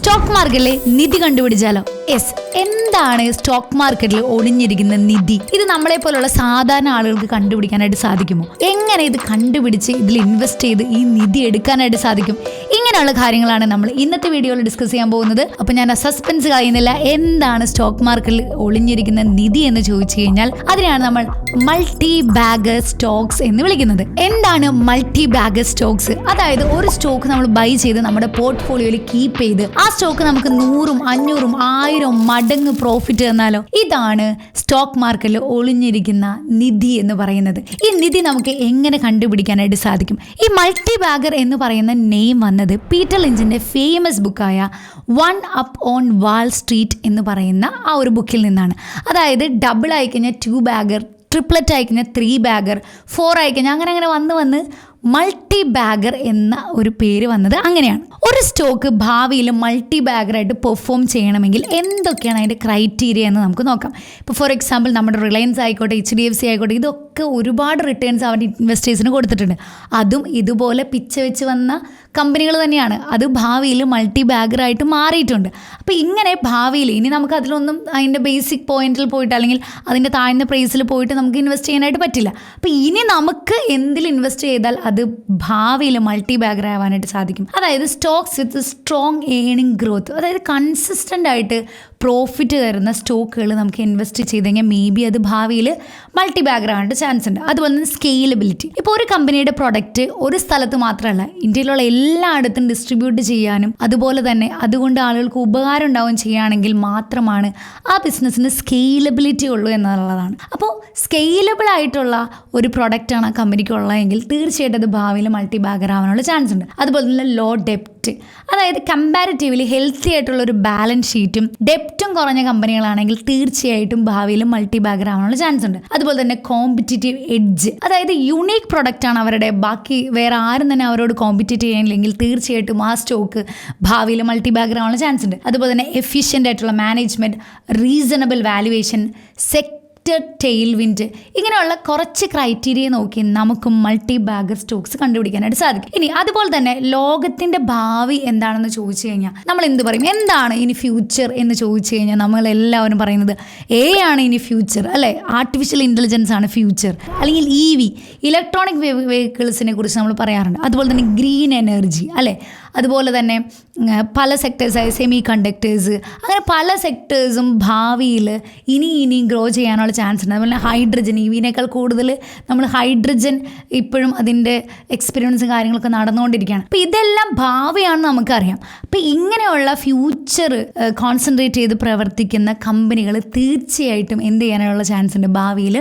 Stock മാർക്കറ്റിലെ നിധി കണ്ടുപിടിച്ചാലോ? Yes, എന്താണ് stock മാർക്കറ്റിൽ ഒളിഞ്ഞിരിക്കുന്ന നിധി? ഇത് നമ്മളെ പോലുള്ള സാധാരണ ആളുകൾക്ക് കണ്ടുപിടിക്കാനായിട്ട് സാധിക്കുമോ? എങ്ങനെ ഇത് കണ്ടുപിടിച്ച് ഇതിൽ ഇൻവെസ്റ്റ് ചെയ്ത് ഈ നിധി എടുക്കാനായിട്ട് സാധിക്കും? ഇങ്ങനെയുള്ള കാര്യങ്ങളാണ് നമ്മൾ ഇന്നത്തെ വീഡിയോയിൽ ഡിസ്കസ് ചെയ്യാൻ പോകുന്നത്. അപ്പോൾ ഞാൻ സസ്പെൻസ് കളയുന്നില്ല. എന്താണ് സ്റ്റോക്ക് മാർക്കറ്റിൽ ഒളിഞ്ഞിരിക്കുന്ന നിധി എന്ന് ചോദിച്ചു കഴിഞ്ഞാൽ അതിനാണ് നമ്മൾ മൾട്ടി ബാഗർ സ്റ്റോക്സ് എന്ന് വിളിക്കുന്നത്. എന്താണ് മൾട്ടി ബാഗർ സ്റ്റോക്സ്? അതായത് ഒരു സ്റ്റോക്ക് നമ്മൾ ബൈ ചെയ്ത് നമ്മുടെ പോർട്ട്ഫോളിയോയിൽ കീപ്പ് ചെയ്ത് ആ സ്റ്റോക്ക് നമുക്ക് 100, 500, 1000 മടങ്ങ് പ്രോഫിറ്റ് തന്നാലോ? ഇതാണ് സ്റ്റോക്ക് മാർക്കറ്റിൽ ഒളിഞ്ഞിരിക്കുന്ന നിധി എന്ന് പറയുന്നത്. ഈ നിധി നമുക്ക് എങ്ങനെ കണ്ടുപിടിക്കാനായിട്ട് സാധിക്കും? ഈ മൾട്ടി ബാഗർ എന്ന് പറയുന്ന നെയിം വന്നത് പീറ്റർ ലിഞ്ചിന്റെ ഫേമസ് ബുക്കായ one up on Wall Street എന്ന് പറയുന്ന ആ ഒരു ബുക്കിൽ നിന്നാണ്. അതായത് ഡബിൾ ആയിക്കഴിഞ്ഞാൽ 2 ബാഗർ, ട്രിപ്ലറ്റ് ആയിക്കഴിഞ്ഞാൽ 3 ബാഗർ, 4 ആയിക്കഴിഞ്ഞാൽ അങ്ങനെ വന്ന് മൾട്ടി ബാഗർ എന്ന ഒരു പേര് വന്നത് അങ്ങനെയാണ്. ഒരു സ്റ്റോക്ക് ഭാവിയിൽ മൾട്ടി ബാഗറായിട്ട് പെർഫോം ചെയ്യണമെങ്കിൽ എന്തൊക്കെയാണ് അതിൻ്റെ ക്രൈറ്റീരിയ എന്ന് നമുക്ക് നോക്കാം. ഇപ്പോൾ ഫോർ എക്സാമ്പിൾ നമ്മുടെ റിലയൻസ് ആയിക്കോട്ടെ, HDFC ആയിക്കോട്ടെ, ഇതൊക്കെ ഒരുപാട് റിട്ടേൺസ് അവരുടെ ഇൻവെസ്റ്റേഴ്സിന് കൊടുത്തിട്ടുണ്ട്. അതും ഇതുപോലെ പിച്ച വെച്ച് വന്ന കമ്പനികൾ തന്നെയാണ്. അത് ഭാവിയിൽ മൾട്ടി ബാഗറായിട്ട് മാറിയിട്ടുണ്ട്. അപ്പോൾ ഇങ്ങനെ ഭാവിയിൽ ഇനി നമുക്ക് അതിലൊന്നും അതിൻ്റെ ബേസിക് പോയിന്റിൽ പോയിട്ട് അല്ലെങ്കിൽ അതിൻ്റെ താഴ്ന്ന പ്രൈസിൽ പോയിട്ട് നമുക്ക് ഇൻവെസ്റ്റ് ചെയ്യാനായിട്ട് പറ്റില്ല. അപ്പോൾ ഇനി നമുക്ക് എന്തിൽ ഇൻവെസ്റ്റ് ചെയ്താൽ അത് ഭാവിയിൽ മൾട്ടി ബാഗർ ആവാനായിട്ട് സാധിക്കും? അതായത് stocks with strong earning growth, അതായത് കൺസിസ്റ്റൻ്റ് ആയിട്ട് പ്രോഫിറ്റ് തരുന്ന സ്റ്റോക്കുകൾ നമുക്ക് ഇൻവെസ്റ്റ് ചെയ്ത് കഴിഞ്ഞാൽ മേ ബി അത് ഭാവിയിൽ മൾട്ടി ബാഗർ ആവാനായിട്ട് ചാൻസ് ഉണ്ട്. അതുപോലെ തന്നെ സ്കെയിലബിലിറ്റി. ഇപ്പോൾ ഒരു കമ്പനിയുടെ പ്രൊഡക്റ്റ് ഒരു സ്ഥലത്ത് മാത്രമല്ല ഇന്ത്യയിലുള്ള എല്ലായിടത്തും ഡിസ്ട്രിബ്യൂട്ട് ചെയ്യാനും അതുപോലെ തന്നെ അതുകൊണ്ട് ആളുകൾക്ക് ഉപകാരം ഉണ്ടാവുകയും ചെയ്യുകയാണെങ്കിൽ മാത്രമാണ് ആ ബിസിനസ്സിന് സ്കെയിലബിലിറ്റി ഉള്ളൂ എന്നുള്ളതാണ്. അപ്പോൾ സ്കെയിലബിൾ ആയിട്ടുള്ള ഒരു പ്രൊഡക്റ്റാണ് ആ കമ്പനിക്ക് ഉള്ളതെങ്കിൽ തീർച്ചയായിട്ടും അത് ഭാവിയിൽ മൾട്ടി ബാഗർ ആവാനുള്ള ചാൻസ് ഉണ്ട്. അതുപോലെ തന്നെ ലോ ഡെപ്റ്റ്, അതായത് കമ്പാരിറ്റീവ്ലി ഹെൽത്തി ആയിട്ടുള്ള ഒരു ബാലൻസ് ഷീറ്റും ഡെപ്റ്റും കുറഞ്ഞ കമ്പനികളാണെങ്കിൽ തീർച്ചയായിട്ടും ഭാവിയിൽ മൾട്ടി ബാഗർ ആവാനുള്ള ചാൻസ് ഉണ്ട്. അതുപോലെ തന്നെ കോമ്പറ്റിറ്റീവ് എഡ്ജ്, അതായത് യുണീക്ക് പ്രൊഡക്റ്റ് ആണ് അവരുടെ, ബാക്കി വേറെ ആരും തന്നെ അവരോട് കോമ്പറ്റീറ്റ് ചെയ്യാനില്ലെങ്കിൽ തീർച്ചയായിട്ടും ആ സ്റ്റോക്ക് ഭാവിയിൽ മൾട്ടി ബാഗർ ആവാനുള്ള ചാൻസ് ഉണ്ട്. അതുപോലെ തന്നെ എഫിഷ്യൻ്റ് ആയിട്ടുള്ള management, reasonable valuation, tail wind, ഇങ്ങനെയുള്ള കുറച്ച് ക്രൈറ്റീരിയ നോക്കി നമുക്ക് മൾട്ടി ബാഗർ സ്റ്റോക്സ് കണ്ടുപിടിക്കാനായിട്ട് സാധിക്കും. ഇനി അതുപോലെ തന്നെ ലോകത്തിൻ്റെ ഭാവി എന്താണെന്ന് ചോദിച്ചു കഴിഞ്ഞാൽ നമ്മൾ എന്ത് പറയും? എന്താണ് ഇനി ഫ്യൂച്ചർ എന്ന് ചോദിച്ചു കഴിഞ്ഞാൽ നമ്മൾ എല്ലാവരും പറയുന്നത് ആണ് ഇനി ഫ്യൂച്ചർ, അല്ലേ? ആർട്ടിഫിഷ്യൽ ഇൻ്റലിജൻസ് ആണ് ഫ്യൂച്ചർ, അല്ലെങ്കിൽ EV, ഇലക്ട്രോണിക് വെഹിക്കിൾസിനെ കുറിച്ച് നമ്മൾ പറയാറുണ്ട്. അതുപോലെ തന്നെ ഗ്രീൻ എനർജി, അല്ലേ? അതുപോലെ തന്നെ പല സെക്ടേഴ്സായ സെമി കണ്ടക്ടേഴ്സ്, അങ്ങനെ പല സെക്ടേഴ്സും ഭാവിയിൽ ഇനിയും ഗ്രോ ചെയ്യാനുള്ള ചാൻസ് ഉണ്ട്. അതുപോലെ ഹൈഡ്രജൻ, EVനേക്കാൾ കൂടുതൽ നമ്മൾ ഹൈഡ്രജൻ ഇപ്പോഴും അതിൻ്റെ എക്സ്പീരിയൻസും കാര്യങ്ങളൊക്കെ നടന്നുകൊണ്ടിരിക്കുകയാണ്. അപ്പോൾ ഇതെല്ലാം ഭാവിയാണെന്ന് നമുക്കറിയാം. അപ്പോൾ ഇങ്ങനെയുള്ള ഫ്യൂച്ചർ കോൺസെൻട്രേറ്റ് ചെയ്ത് പ്രവർത്തിക്കുന്ന കമ്പനികൾ തീർച്ചയായിട്ടും എന്ത് ചെയ്യാനുള്ള ചാൻസ് ഉണ്ട്? ഭാവിയിൽ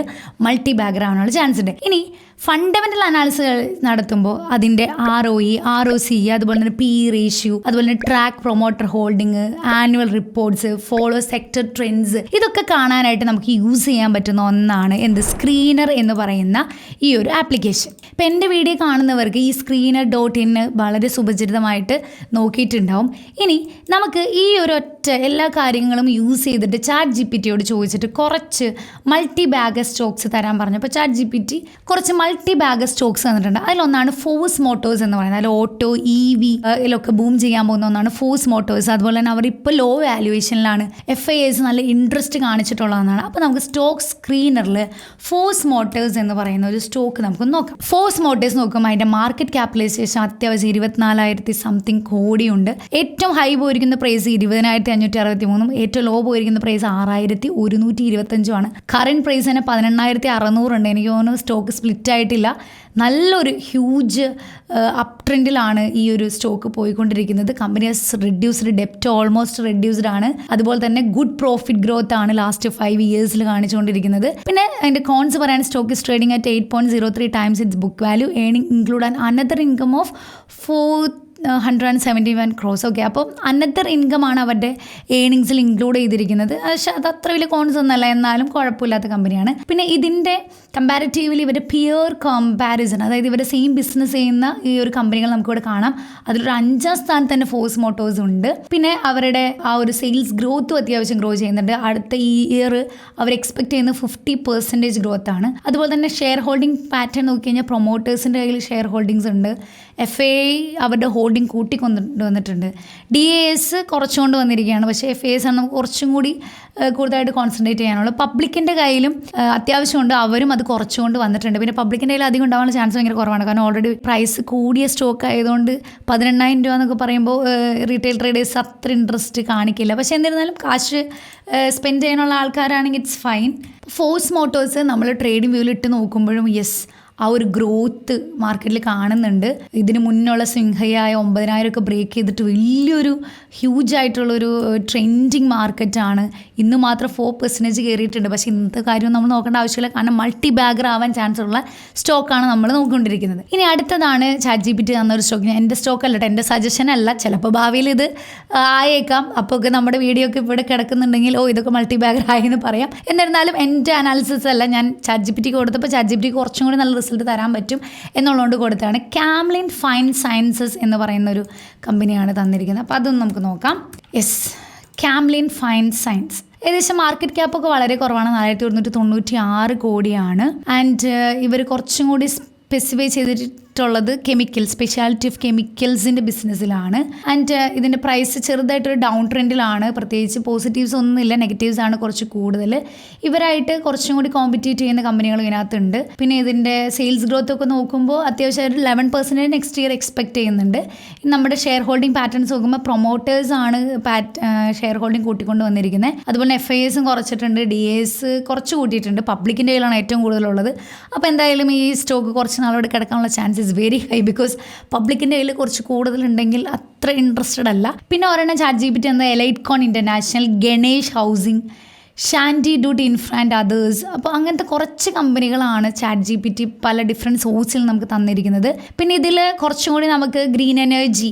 മൾട്ടി ബാഗർ ആവാനുള്ള ചാൻസ് ഉണ്ട്. ഇനി ഫണ്ടമെൻ്റൽ അനാലിസിസ് നടത്തുമ്പോൾ അതിൻ്റെ ROE, ROCE, അതുപോലെ തന്നെ PE റേഷ്യോ, അതുപോലെ തന്നെ track promoter holding, annual reports, follow sector trends, ഇതൊക്കെ കാണാനായിട്ട് നമുക്ക് യൂസ് ചെയ്യാൻ പറ്റുന്ന ഒന്നാണ് സ്ക്രീനർ എന്ന് പറയുന്ന ഈ ഒരു ആപ്ലിക്കേഷൻ. ഇപ്പം എൻ്റെ വീഡിയോ കാണുന്നവർക്ക് ഈ screener.in വളരെ സുപരിചിതമായിട്ട് നോക്കിയിട്ടുണ്ടാവും. ഇനി നമുക്ക് ഈ ഒരൊറ്റ എല്ലാ കാര്യങ്ങളും യൂസ് ചെയ്തിട്ട് ChatGPTയോട് ചോദിച്ചിട്ട് കുറച്ച് മൾട്ടി ബാഗർ സ്റ്റോക്സ് തരാൻ പറഞ്ഞപ്പോൾ ChatGPT കുറച്ച് മൾട്ടി ബാഗർ സ്റ്റോക്സ് തന്നിട്ടുണ്ട്. അതിലൊന്നാണ് ഫോഴ്സ് മോട്ടോഴ്സ് എന്ന് പറയുന്നത്. അതിൽ ഓട്ടോ, EV ഇതിലൊക്കെ ബൂം ചെയ്യാൻ പോകുന്ന ഒന്നാണ് ഫോഴ്സ് മോട്ടോഴ്സ്. അതുപോലെ തന്നെ അവർ ഇപ്പോൾ ലോ വാല്യുവേഷനിലാണ്, FIIs നല്ല ഇൻട്രസ്റ്റ് കാണിച്ചിട്ടുള്ളതെന്നാണ്. അപ്പോൾ നമുക്ക് സ്റ്റോക്ക് സ്ക്രീനറിൽ ഫോഴ്സ് മോട്ടോഴ്സ് എന്ന് പറയുന്ന ഒരു സ്റ്റോക്ക് നമുക്ക് നോക്കാം. ഫോഴ്സ് മോട്ടോഴ്സ് നോക്കുമ്പോൾ അതിൻ്റെ മാർക്കറ്റ് ക്യാപിറ്റലൈസേഷൻ അത്യാവശ്യം 24,000 സംതിങ് കോടിയുണ്ട്. ഏറ്റവും ഹൈ പോയിരിക്കുന്ന പ്രൈസ് 20,563, ഏറ്റവും ലോ പോയിരിക്കുന്ന പ്രൈസ് 6,125 കറന്റ് പ്രൈസ് തന്നെ 18,600 ഉണ്ട്. എനിക്ക് തോന്നുന്നു സ്റ്റോക്ക് സ്പ്ലിറ്റ് ആയിട്ടില്ല. നല്ലൊരു ഹ്യൂജ് അപ് ട്രെൻഡിലാണ് ഈ ഒരു സ്റ്റോക്ക് പോയിക്കൊണ്ടിരിക്കുന്നത്. കമ്പനി ഹസ് റിഡ്യൂസ്ഡ് ഡെപ്റ്റ്, ഓൾമോസ്റ്റ് റിഡ്യൂസ്ഡ് ആണ്. അതുപോലെ തന്നെ ഗുഡ് പ്രോഫിറ്റ് ഗ്രോത്ത് ആണ് ലാസ്റ്റ് 5 ഇയേഴ്സിൽ കാണിച്ചുകൊണ്ടിരിക്കുന്നത്. പിന്നെ അതിൻ്റെ കോൺസ് പറയാൻ stock is trading at 8.03 times its book value, earning include and another income of 471 crores. Okay, അപ്പോൾ അനദർ ഇൻകം ആണ് അവരുടെ ഏണിങ്സിൽ ഇൻക്ലൂഡ് ചെയ്തിരിക്കുന്നത്. പക്ഷേ അത് അത്ര വലിയ കോൺസ് ഒന്നല്ല, എന്നാലും കുഴപ്പമില്ലാത്ത കമ്പനിയാണ്. പിന്നെ ഇതിൻ്റെ കമ്പാരിറ്റീവ്ലി ഇവരുടെ പിയർ കമ്പാരിസൺ, അതായത് ഇവരുടെ സെയിം ബിസിനസ് ചെയ്യുന്ന ഈ ഒരു കമ്പനികൾ നമുക്കിവിടെ കാണാം. അതിലൊരു 5ാം സ്ഥാനത്ത് തന്നെ ഫോഴ്സ് മോട്ടോഴ്സ് ഉണ്ട്. പിന്നെ അവരുടെ ആ ഒരു സെയിൽസ് ഗ്രോത്തും അത്യാവശ്യം ഗ്രോ ചെയ്യുന്നുണ്ട്. അടുത്ത ഈ ഇയർ അവർ എക്സ്പെക്ട് ചെയ്യുന്ന 50% ഗ്രോത്ത് ആണ്. അതുപോലെ തന്നെ ഷെയർ ഹോൾഡിംഗ് പാറ്റേൺ നോക്കി കഴിഞ്ഞാൽ പ്രൊമോട്ടേഴ്സിൻ്റെ കയ്യിൽ ഷെയർ ഹോൾഡിങ്സ് ഉണ്ട്. FAI അവരുടെ ഹോൾഡിംഗ് കൂട്ടിക്കൊണ്ടുവന്നിട്ടുണ്ട്. DAS കുറച്ചുകൊണ്ട് വന്നിരിക്കുകയാണ്. പക്ഷേ FAS ആണ് നമുക്ക് കുറച്ചും കൂടി കൂടുതലായിട്ട് കോൺസെൻട്രേറ്റ് ചെയ്യാനുള്ളത്. പബ്ലിക്കിൻ്റെ കയ്യിലും അത്യാവശ്യമുണ്ട്, അവരും അത് കുറച്ചുകൊണ്ട് വന്നിട്ടുണ്ട്. പിന്നെ പബ്ലിക്കിൻ്റെ കയ്യിൽ അധികം ഉണ്ടാവാനുള്ള ചാൻസ് ഭയങ്കര കുറവാണ്. കാരണം ഓൾറെഡി പ്രൈസ് കൂടിയ സ്റ്റോക്ക് ആയതുകൊണ്ട് 18,000 രൂപ എന്നൊക്കെ പറയുമ്പോൾ റീറ്റെയിൽ ട്രേഡേഴ്സ് അത്ര ഇൻട്രസ്റ്റ് കാണിക്കില്ല. പക്ഷേ എന്നിരുന്നാലും കാശ് സ്പെൻഡ് ചെയ്യാനുള്ള ആൾക്കാരാണെങ്കിൽ ഇറ്റ്സ് ഫൈൻ. ഫോഴ്സ് മോട്ടോഴ്സ് നമ്മൾ ട്രേഡിംഗ് വ്യൂവിൽ ഇട്ട് നോക്കുമ്പോഴും ആ ഒരു ഗ്രോത്ത് മാർക്കറ്റിൽ കാണുന്നുണ്ട്. ഇതിന് മുന്നുള്ള സ്വിംഗ് ഹൈ ആയ 9,000 ഒക്കെ ബ്രേക്ക് ചെയ്തിട്ട് വലിയൊരു ഹ്യൂജ് ആയിട്ടുള്ളൊരു ട്രെൻഡിങ് മാർക്കറ്റാണ്. ഇന്ന് മാത്രം 4% കയറിയിട്ടുണ്ട്. പക്ഷേ ഇന്നത്തെ കാര്യം നമ്മൾ നോക്കേണ്ട ആവശ്യമില്ല, കാരണം മൾട്ടി ബാഗർ ആവാൻ ചാൻസ് ഉള്ള സ്റ്റോക്കാണ് നമ്മൾ നോക്കിക്കൊണ്ടിരിക്കുന്നത്. ഇനി അടുത്തതാണ് ChatGPT തന്നൊരു സ്റ്റോക്ക്. എൻ്റെ സ്റ്റോക്ക് അല്ല, എൻ്റെ സജഷൻ അല്ല. ചിലപ്പോൾ ഭാവിയിൽ ഇത് ആയേക്കാം. അപ്പോൾ ഒക്കെ നമ്മുടെ വീഡിയോ ഒക്കെ ഇവിടെ കിടക്കുന്നുണ്ടെങ്കിൽ ഇതൊക്കെ മൾട്ടി ബാഗർ ആയെന്ന് പറയാം. എന്നിരുന്നാലും എൻ്റെ അനാലിസിസ് അല്ല, ഞാൻ ChatGPT കൊടുത്തപ്പോൾ ChatGPT കുറച്ചും കൂടി നല്ല റിസൾട്ട് തരാൻ പറ്റും എന്നുള്ളതുകൊണ്ട് കൊടുത്താണ്. കാംലിൻ ഫൈൻ സയൻസസ് എന്ന് പറയുന്ന ഒരു കമ്പനിയാണ് തന്നിരിക്കുന്നത്. അപ്പോൾ അതൊന്നും നമുക്ക് നോക്കാം. കാംലിൻ ഫൈൻ സയൻസ് ഏകദേശം മാർക്കറ്റ് ക്യാപ്പൊക്കെ വളരെ കുറവാണ്, 496 കോടിയാണ്. ആൻഡ് ഇവർ കുറച്ചും കൂടി സ്പെസിഫൈ ചെയ്തിട്ടുള്ളത് സ്പെഷ്യാലിറ്റി ഓഫ് കെമിക്കൽസിൻ്റെ ബിസിനസ്സിലാണ്. ആൻഡ് ഇതിൻ്റെ പ്രൈസ് ചെറുതായിട്ടൊരു ഡൗൺ ട്രെൻഡിലാണ്. പ്രത്യേകിച്ച് പോസിറ്റീവ്സ് ഒന്നുമില്ല, നെഗറ്റീവ്സ് ആണ് കുറച്ച് കൂടുതൽ. ഇവരായിട്ട് കുറച്ചും കൂടി കോമ്പറ്റീറ്റ് ചെയ്യുന്ന കമ്പനികൾ ഇതിനകത്തുണ്ട്. പിന്നെ ഇതിൻ്റെ സെയിൽസ് ഗ്രോത്ത് ഒക്കെ നോക്കുമ്പോൾ അത്യാവശ്യം ഒരു 11% നെക്സ്റ്റ് ഇയർ എക്സ്പെക്ട് ചെയ്യുന്നുണ്ട്. നമ്മുടെ ഷെയർ ഹോൾഡിംഗ് പാറ്റേൺസ് നോക്കുമ്പോൾ പ്രൊമോട്ടേഴ്സ് ആണ് ഷെയർ ഹോൾഡിംഗ് കൂട്ടിക്കൊണ്ട് വന്നിരിക്കുന്നത്. അതുപോലെ FIAസും കുറച്ചിട്ടുണ്ട്, DAS കുറച്ച് കൂട്ടിയിട്ടുണ്ട്. പബ്ലിക്കിൻ്റെ കയ്യിലാണ് ഏറ്റവും കൂടുതലുള്ളത്. അപ്പോൾ എന്തായാലും ഈ സ്റ്റോക്ക് കുറച്ച് നാളോട് കിടക്കാനുള്ള chance is very high, because പബ്ലിക്കിൻ്റെ കയ്യിൽ കുറച്ച് കൂടുതലുണ്ടെങ്കിൽ അത്ര ഇൻട്രസ്റ്റഡ് അല്ല. പിന്നെ ഒരെണ്ണം ChatGPT എന്ന എലൈറ്റ്കോൺ ഇൻ്റർനാഷണൽ, ഗണേഷ് ഹൗസിംഗ്, ഷാൻഡി ഡൂട്ട് ഇൻഫ്ര ആൻഡ് അതേഴ്സ്. അപ്പോൾ അങ്ങനത്തെ കുറച്ച് കമ്പനികളാണ് ChatGPT പല ഡിഫറെൻറ്റ് സോഴ്സിൽ നമുക്ക് തന്നിരിക്കുന്നത്. പിന്നെ ഇതിൽ കുറച്ചും കൂടി നമുക്ക് ഗ്രീൻ എനർജി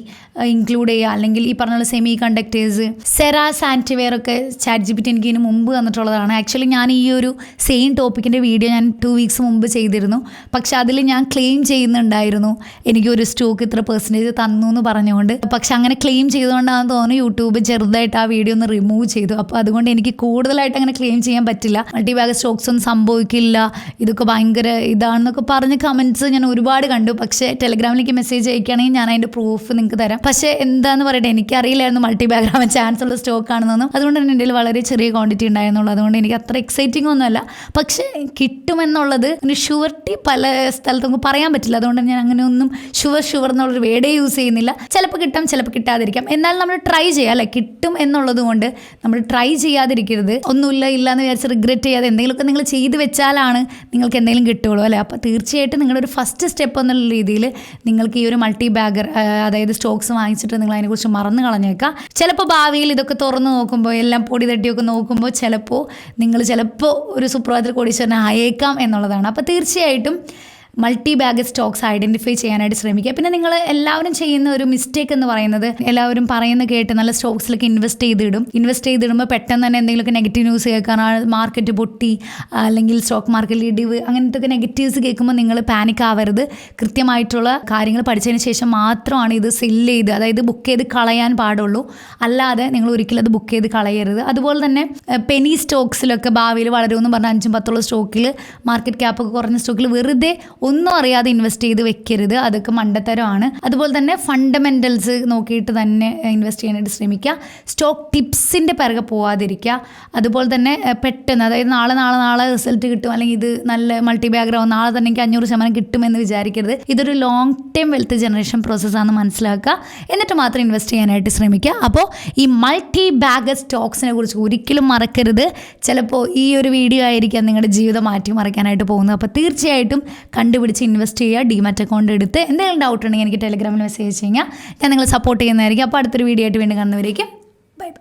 ഇൻക്ലൂഡ് ചെയ്യുക, അല്ലെങ്കിൽ ഈ പറഞ്ഞ സെമി കണ്ടക്ടേഴ്സ്, സെറാസ് ആൻറ്റിവെയർ ഒക്കെ ChatGPT എനിക്ക് ഇതിന് മുമ്പ് തന്നിട്ടുള്ളതാണ്. ആക്ച്വലി ഞാൻ ഈ ഒരു സെയിം ടോപ്പിക്കിൻ്റെ വീഡിയോ ഞാൻ 2 വീക്സ് മുമ്പ് ചെയ്തിരുന്നു. പക്ഷെ അതിൽ ഞാൻ ക്ലെയിം ചെയ്യുന്നുണ്ടായിരുന്നു എനിക്കൊരു സ്റ്റോക്ക് ഇത്ര % തന്നു എന്ന് പറഞ്ഞുകൊണ്ട്. പക്ഷെ അങ്ങനെ ക്ലെയിം ചെയ്തുകൊണ്ടാണെന്ന് തോന്നുന്നു യൂട്യൂബ് ചെറുതായിട്ട് ആ വീഡിയോ ഒന്ന് റിമൂവ് ചെയ്തു. അപ്പോൾ അതുകൊണ്ട് എനിക്ക് കൂടുതലായിട്ട് അങ്ങനെ ക്ലെയിം ചെയ്യാൻ പറ്റില്ല. മൾട്ടി ബാഗ് സ്റ്റോക്സ് ഒന്നും സംഭവിക്കില്ല, ഇതൊക്കെ ഭയങ്കര ഇതാണെന്നൊക്കെ പറഞ്ഞ് കമൻറ്റ്സ് ഞാൻ ഒരുപാട് കണ്ടു. പക്ഷേ ടെലഗ്രാമിലേക്ക് മെസ്സേജ് അയക്കുകയാണെങ്കിൽ ഞാൻ അതിൻ്റെ പ്രൂഫ് നിങ്ങൾക്ക് തരാം. പക്ഷേ എന്താണെന്ന് പറയട്ടെ, എനിക്കറിയില്ലായിരുന്നു മൾട്ടി ബാഗ് ആവാൻ ചാൻസ് ഉള്ള സ്റ്റോക്ക് ആണെന്നൊന്നും. അതുകൊണ്ട് തന്നെ എൻ്റെ വളരെ ചെറിയ ക്വാണ്ടിറ്റി ഉണ്ടായിരുന്നുള്ളൂ. അതുകൊണ്ട് എനിക്ക് അത്ര എക്സൈറ്റിംഗ് ഒന്നുമല്ല. പക്ഷേ കിട്ടുമെന്നുള്ളത് ഒരു ഷുവർട്ടി പല സ്ഥലത്ത് നമുക്ക് പറയാൻ പറ്റില്ല. അതുകൊണ്ട് ഞാൻ അങ്ങനെ ഒന്നും ഷുവർ എന്നുള്ളൊരു വേർഡേ യൂസ് ചെയ്യുന്നില്ല. ചിലപ്പോൾ കിട്ടാം, ചിലപ്പോൾ കിട്ടാതിരിക്കാം. എന്നാൽ നമ്മൾ ട്രൈ ചെയ്യാം അല്ലേ. കിട്ടും എന്നുള്ളത് കൊണ്ട് നമ്മൾ ട്രൈ ചെയ്യാതിരിക്കരുത്. ഒന്നുമില്ല എന്ന് വിചാരിച്ച് റിഗ്രറ്റ് ചെയ്യാതെ എന്തെങ്കിലുമൊക്കെ നിങ്ങൾ ചെയ്ത് വെച്ചാലാണ് നിങ്ങൾക്ക് എന്തെങ്കിലും കിട്ടുള്ളൂ അല്ലേ. അപ്പോൾ തീർച്ചയായിട്ടും നിങ്ങളുടെ ഒരു ഫസ്റ്റ് സ്റ്റെപ്പ് എന്നുള്ള രീതിയിൽ നിങ്ങൾക്ക് ഈ ഒരു മൾട്ടി ബാഗർ, അതായത് സ്റ്റോക്സ് വാങ്ങിച്ചിട്ട് നിങ്ങൾ അതിനെക്കുറിച്ച് മറന്നു കളഞ്ഞേക്കാം. ചിലപ്പോൾ ഭാവിയിൽ ഇതൊക്കെ തുറന്ന് നോക്കുമ്പോൾ എല്ലാം പൊടി തട്ടിയൊക്കെ നോക്കുമ്പോൾ ചിലപ്പോൾ ഒരു സുപ്രഭാതത്തിൽ കോടീശ്വരനെ ആയേക്കാം എന്നുള്ളതാണ്. അപ്പോൾ തീർച്ചയായിട്ടും മൾട്ടി ബാഗ് സ്റ്റോക്സ് ഐഡൻറ്റിഫൈ ചെയ്യാനായിട്ട് ശ്രമിക്കുക. പിന്നെ നിങ്ങൾ എല്ലാവരും ചെയ്യുന്ന ഒരു മിസ്റ്റേക്ക് എന്ന് പറയുന്നത്, എല്ലാവരും പറയുന്ന കേട്ട് നല്ല സ്റ്റോക്സിലൊക്കെ ഇൻവെസ്റ്റ് ചെയ്തിടുമ്പോൾ പെട്ടെന്ന് തന്നെ എന്തെങ്കിലുമൊക്കെ നെഗറ്റീവ് ന്യൂസ് കേൾക്കാൻ, മാർക്കറ്റ് പൊട്ടി അല്ലെങ്കിൽ സ്റ്റോക്ക് മാർക്കറ്റിൽ ഇടിവ്, അങ്ങനത്തെ നെഗറ്റീവ്സ് കേൾക്കുമ്പോൾ നിങ്ങൾ പാനിക് ആവരുത്. കൃത്യമായിട്ടുള്ള കാര്യങ്ങൾ പഠിച്ചതിന് ശേഷം മാത്രമാണ് ഇത് സെല്ല് ചെയ്ത്, അതായത് ബുക്ക് ചെയ്ത് കളയാൻ പാടുള്ളൂ. അല്ലാതെ നിങ്ങൾ ഒരിക്കലും അത് ബുക്ക് ചെയ്ത് കളയരുത്. അതുപോലെ തന്നെ പെനി സ്റ്റോക്സിലൊക്കെ ഭാവിയിൽ വളരുമെന്ന് പറഞ്ഞാൽ 5-10 സ്റ്റോക്കിൽ, മാർക്കറ്റ് ക്യാപ്പൊക്കെ കുറഞ്ഞ സ്റ്റോക്കിൽ വെറുതെ ഒന്നും അറിയാതെ ഇൻവെസ്റ്റ് ചെയ്ത് വെക്കരുത്. അതൊക്കെ മണ്ടത്തരമാണ്. അതുപോലെ തന്നെ ഫണ്ടമെൻ്റൽസ് നോക്കിയിട്ട് തന്നെ ഇൻവെസ്റ്റ് ചെയ്യാനായിട്ട് ശ്രമിക്കുക. സ്റ്റോക്ക് ടിപ്സിൻ്റെ പിറകെ പോവാതിരിക്കുക. അതുപോലെ തന്നെ പെട്ടെന്ന്, അതായത് നാളെ റിസൾട്ട് കിട്ടും, അല്ലെങ്കിൽ ഇത് നല്ല മൾട്ടി ബാഗ്രാവും, നാളെ തന്നെ എനിക്ക് 500% കിട്ടുമെന്ന് വിചാരിക്കരുത്. ഇതൊരു ലോങ് ടൈം വെൽത്ത് ജനറേഷൻ പ്രോസസ്സാണെന്ന് മനസ്സിലാക്കുക. എന്നിട്ട് മാത്രം ഇൻവെസ്റ്റ് ചെയ്യാനായിട്ട് ശ്രമിക്കുക. അപ്പോൾ ഈ മൾട്ടി ബാഗ് സ്റ്റോക്സിനെ കുറിച്ച് ഒരിക്കലും മറക്കരുത്. ചിലപ്പോൾ ഈ ഒരു വീഡിയോ ആയിരിക്കാം നിങ്ങളുടെ ജീവിതം മാറ്റിമറിക്കാനായിട്ട് പോകുന്നത്. അപ്പോൾ തീർച്ചയായിട്ടും കണ്ടുപിടിച്ച് ഇൻവെസ്റ്റ് ചെയ്യുക. ഡിമാറ്റ് അക്കൗണ്ട് എടുത്ത് എന്തെങ്കിലും ഡൗട്ട് ഉണ്ടെങ്കിൽ എനിക്ക് ടെലഗ്രാമിൽ മെസ്സേജ് ചെയ്യുക. ഞാൻ നിങ്ങളെ സപ്പോർട്ട് ചെയ്യുന്നതായിരിക്കും. അപ്പോൾ അടുത്തൊരു വീഡിയോ ആയിട്ട് വീണ്ടും കാണുന്നവരേക്കും